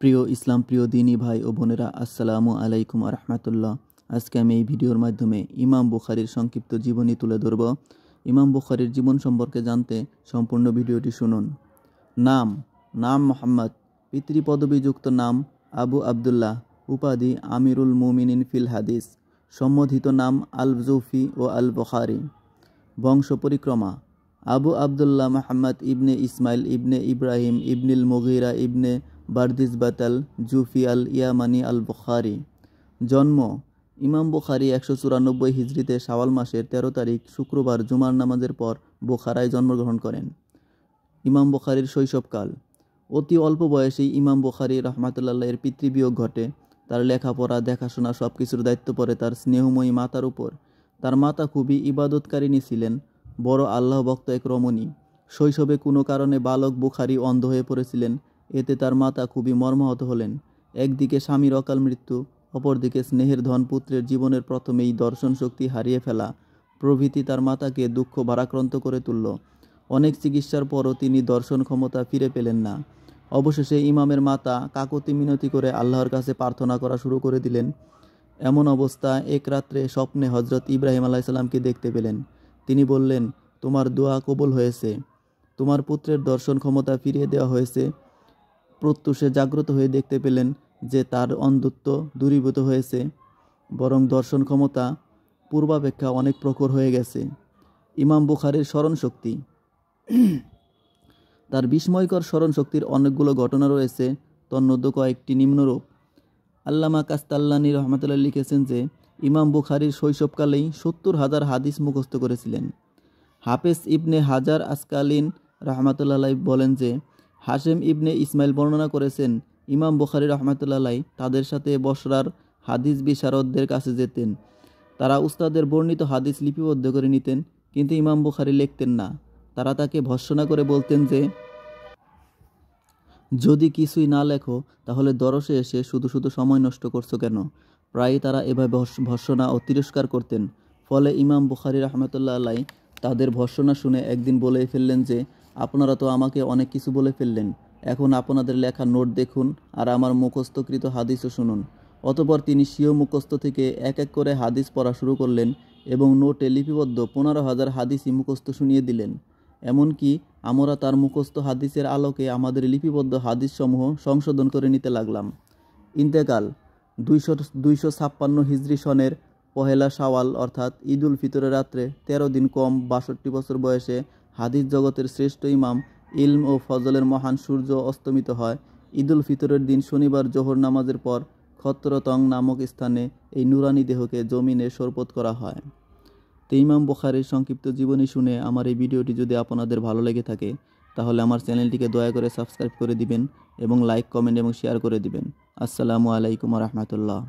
প্রিয় ইসলাম প্রিয় দিনী ভাই ও বোনেরা, আসসালামু আলাইকুম রহমতুল্লাহ। আজকে আমি এই ভিডিওর মাধ্যমে ইমাম বুখারীর সংক্ষিপ্ত জীবনী তুলে ধরব। ইমাম বুখারীর জীবন সম্পর্কে জানতে সম্পূর্ণ ভিডিওটি শুনুন। নাম মোহাম্মদ, পিতৃপদবিযুক্ত নাম আবু আবদুল্লাহ, উপাধি আমিরুল মুমিনিন ফিল হাদিস, সম্বোধিত নাম আল জুফি ও আল বুখারী। বংশ পরিক্রমা: আবু আবদুল্লাহ মোহাম্মদ ইবনে ইসমাইল ইবনে ইব্রাহিম ইবনিল মুগিরা ইবনে বারদিসবাতাল জুফি আল ইয়ামানি আল বুখারী। জন্ম: ইমাম বুখারী 194 হিজরিতে শাওয়াল মাসের 13 তারিখ শুক্রবার জুমার নামাজের পর বুখারায় জন্মগ্রহণ করেন। ইমাম বুখারীর শৈশবকাল: অতি অল্প বয়সেই ইমাম বুখারী রহমাতুল্লাহ এর পিতৃবিয়োগ ঘটে। তার লেখাপড়া, দেখাশোনা সবকিছুর দায়িত্ব পড়ে তার স্নেহময়ী মাতার উপর। তার মাতা খুবই ইবাদতকারিণী ছিলেন, বড় আল্লাহ ভক্ত এক রমণী। শৈশবে কোনো কারণে বালক বুখারী অন্ধ হয়ে পড়েছিলেন। এতে তার মাতা খুবই মর্মাহত হলেন। একদিকে স্বামীর অকাল মৃত্যু, অপরদিকে স্নেহের ধন পুত্রের জীবনের প্রথমেই দর্শন শক্তি হারিয়ে ফেলা প্রভৃতি তার মাতাকে দুঃখ ভারাক্রান্ত করে তুলল। অনেক চিকিৎসার পরও তিনি দর্শন ক্ষমতা ফিরে পেলেন না। অবশেষে ইমামের মাতা কাকুতি মিনতি করে আল্লাহর কাছে প্রার্থনা করা শুরু করে দিলেন। এমন অবস্থা এক রাত্রে স্বপ্নে হজরত ইব্রাহিম আলাইসাল্লামকে দেখতে পেলেন। তিনি বললেন, তোমার দোয়া কবুল হয়েছে, তোমার পুত্রের দর্শন ক্ষমতা ফিরিয়ে দেওয়া হয়েছে। প্রত্যুষে জাগ্রত হয়ে দেখতে পেলেন যে তার অন্ধত্ব দূরীভূত হয়েছে, বরং দর্শন ক্ষমতা পূর্বাপেক্ষা অনেক প্রখর হয়ে গেছে। ইমাম বুখারীর স্মরণশক্তি: তার বিস্ময়কর স্মরণশক্তির অনেকগুলো ঘটনা রয়েছে, তন্মধ্যে কয়েকটি নিম্নরূপ। আল্লামা কাস্তাল্লানী রহমতুল্লাহ লিখেছেন যে ইমাম বুখারীর শৈশবকালেই 70,000 হাদিস মুখস্থ করেছিলেন। হাফেজ ইবনে হাজার আসকালিন রহমতুল্লাহ বলেন যে হাশেম ইবনে ইসমাইল বর্ণনা করেছেন, ইমাম বুখারী রহমতুল্লাহ তাদের সাথে বসরার হাদিস বিশারদদের কাছে যেতেন। তারা উস্তাদের বর্ণিত হাদিস লিপিবদ্ধ করে নিতেন, কিন্তু ইমাম বুখারী লিখতেন না। তারা তাকে ভর্ৎসনা করে বলতেন যে, যদি কিছুই না লেখো তাহলে দরসে এসে শুধু শুধু সময় নষ্ট করছো কেন। প্রায়ই তারা এভাবে ভর্ৎসনা ও তিরস্কার করতেন। ফলে ইমাম বুখারী রহমতুল্লাহ তাদের ভর্ৎসনা শুনে একদিন বলেই ফেললেন যে, আপনারা তো আমাকে অনেক কিছু বলে ফেললেন, এখন আপনাদের লেখা নোট দেখুন আর আমার মুখস্থকৃত হাদিসও শুনুন। অতঃপর তিনি স্বীয় মুখস্থ থেকে এক এক করে হাদিস পড়া শুরু করলেন এবং নোটে লিপিবদ্ধ 15,000 হাদিসই মুখস্থ শুনিয়ে দিলেন। এমনকি আমরা তার মুখস্থ হাদিসের আলোকে আমাদের লিপিবদ্ধ হাদিসসমূহ সংশোধন করে নিতে লাগলাম। ইন্তেকাল: 256 হিজরি সনের 1 শাওয়াল অর্থাৎ ঈদুল ফিতরের রাত্রে 13 দিন কম 62 বছর বয়সে হাদিস জগতের শ্রেষ্ঠ ইমাম, ইলম ও ফজলের মহান সূর্য অস্তমিত হয়। ঈদুল ফিতরের দিন শনিবার জোহর নামাজের পর খত্রতং নামক স্থানে এই নুরানি দেহকে জমিনে সরপত করা হয়। তো ইমাম বুখারীর সংক্ষিপ্ত জীবনী শুনে আমার এই ভিডিওটি যদি আপনাদের ভালো লেগে থাকে তাহলে আমার চ্যানেলটিকে দয়া করে সাবস্ক্রাইব করে দিবেন এবং লাইক, কমেন্ট এবং শেয়ার করে দিবেন। আসসালামু আলাইকুম রহমতুল্লাহ।